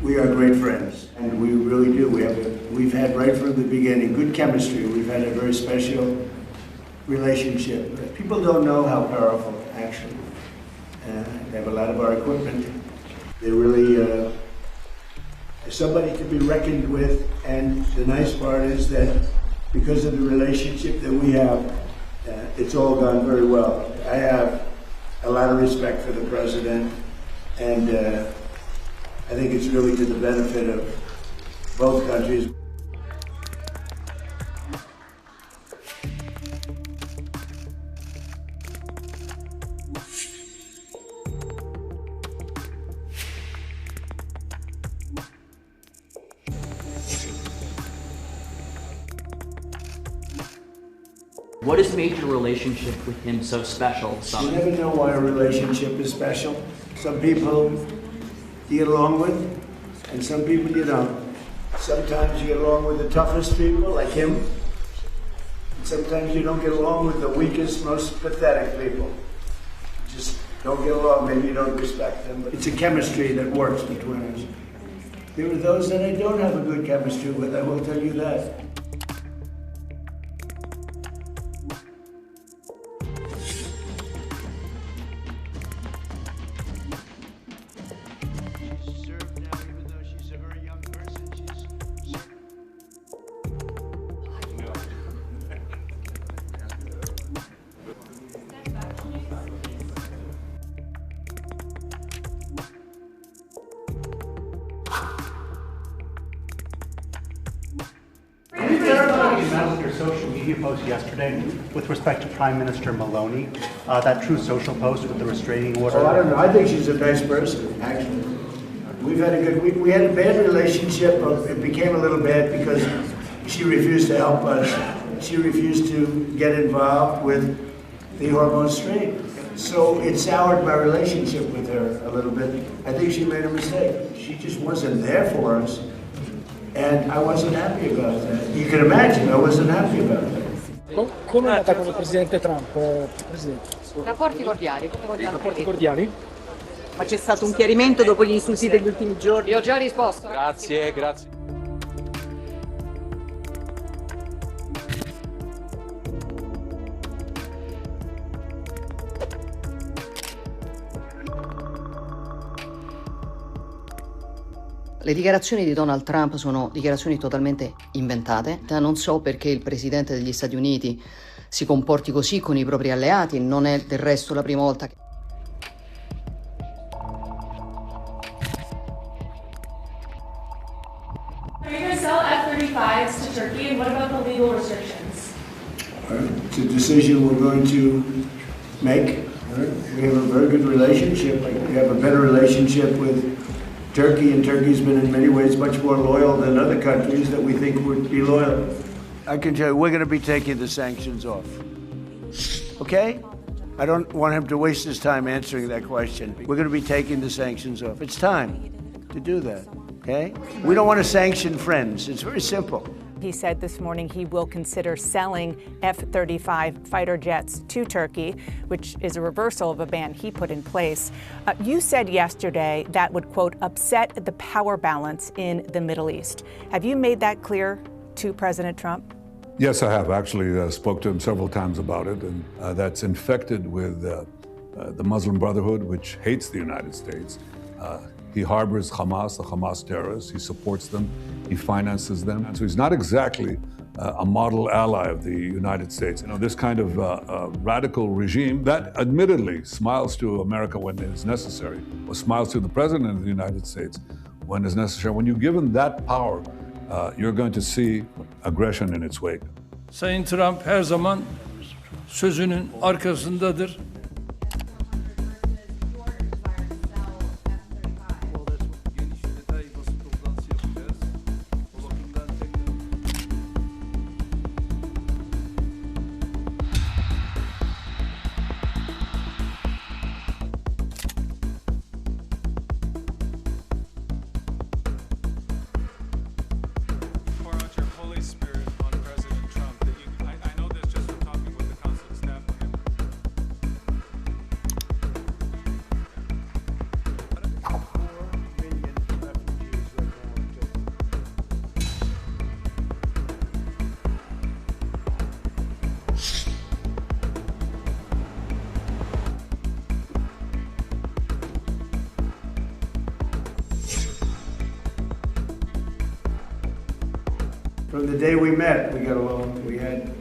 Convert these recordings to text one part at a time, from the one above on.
we are great friends, and we really do. We've had right from the beginning good chemistry. We've had a very special relationship. People don't know how powerful, actually. They have a lot of our equipment. They really somebody to be reckoned with, and the nice part is that because of the relationship that we have, it's all gone very well. I have a lot of respect for the president, and I think it's really to the benefit of both countries. What has made your relationship with him so special? You never know why a relationship is special. Some people you get along with, and some people you don't. Sometimes you get along with the toughest people, like him. And sometimes you don't get along with the weakest, most pathetic people. You just don't get along, maybe you don't respect them. But it's a chemistry that works between us. There are those that I don't have a good chemistry with, I will tell you that. Your social media post yesterday with respect to Prime Minister Maloney, that True Social post with the restraining order. Oh, I don't know. I think she's a nice person, actually. We had a bad relationship. It became a little bad because she refused to help us. She refused to get involved with the hormone stream. So it soured my relationship with her a little bit. I think she made a mistake. She just wasn't there for us. And I wasn't happy about that. You can imagine I wasn't happy about that. Come è andata con il presidente Trump, Presidente? Rapporti cordiali, come vogliamo Rapporti dire. cordiali? Ma c'è stato un chiarimento dopo gli insulti degli ultimi giorni? Io ho già risposto. Grazie, grazie. Le dichiarazioni di Donald Trump sono dichiarazioni totalmente inventate. Non so perché il presidente degli Stati Uniti si comporti così con i propri alleati, non è del resto la prima volta che... Are you going to sell F-35s to Turkey, and what about the legal restrictions? It's a decision we're going to make. We have a very good relationship. We have a better relationship with Turkey, and Turkey's been in many ways much more loyal than other countries that we think would be loyal. I can tell you, we're going to be taking the sanctions off. Okay? I don't want him to waste his time answering that question. We're going to be taking the sanctions off. It's time to do that. Okay? We don't want to sanction friends. It's very simple. He said this morning he will consider selling F-35 fighter jets to Turkey, which is a reversal of a ban he put in place. You said yesterday that would, quote, upset the power balance in the Middle East. Have you made that clear to President Trump? Yes, I have. Actually, spoke to him several times about it, and that's infected with the Muslim Brotherhood, which hates the United States. He harbors Hamas, the Hamas terrorists. He supports them. He finances them. And so he's not exactly a model ally of the United States. You know, this kind of radical regime that admittedly smiles to America when it is necessary, or smiles to the President of the United States when it's necessary. When you give him that power, you're going to see aggression in its wake. Sayın Trump her zaman sözünün arkasındadır. From the day we met, we got along. We had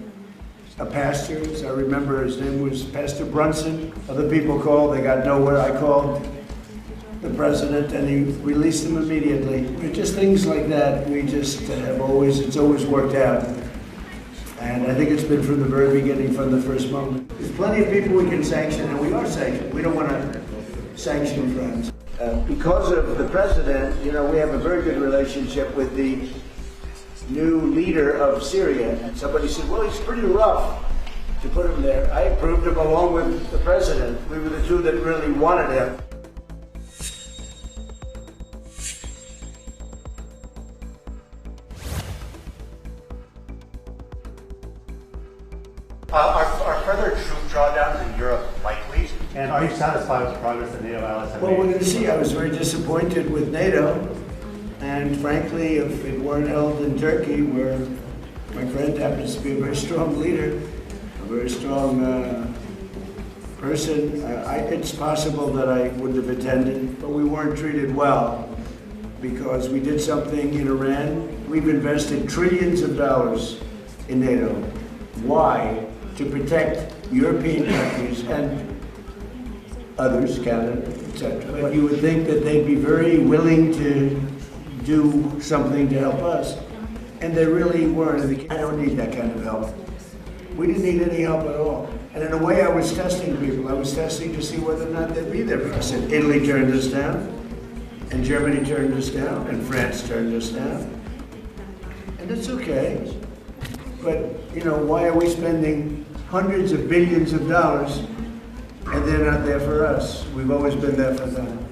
a pastor, I remember his name was Pastor Brunson. Other people called, they got nowhere. I called the president and he released them immediately. Just things like that, we just have always, it's always worked out. And I think it's been from the very beginning, from the first moment. There's plenty of people we can sanction, and we are sanctioned. We don't want to sanction friends. Because of the president, you know, we have a very good relationship with the new leader of Syria. And somebody said, well, he's pretty rough to put him there. I approved him along with the president. We were the two that really wanted him. Are further troop drawdowns in Europe likely? And are you satisfied with the progress that NATO allies have Well, made? we're going to see. I was very disappointed with NATO. And frankly, if it weren't held in Turkey, where my friend happens to be a very strong leader, a very strong person, it's possible that I wouldn't have attended. But we weren't treated well because we did something in Iran. We've invested trillions of dollars in NATO. Why? To protect European countries and others, Canada, etc. But you would think that they'd be very willing to do something to help us. And they really weren't. I don't need that kind of help. We didn't need any help at all. And in a way, I was testing people. I was testing to see whether or not they'd be there. I said, Italy turned us down, and Germany turned us down, and France turned us down. And it's okay. But, you know, why are we spending hundreds of billions of dollars and they're not there for us? We've always been there for them.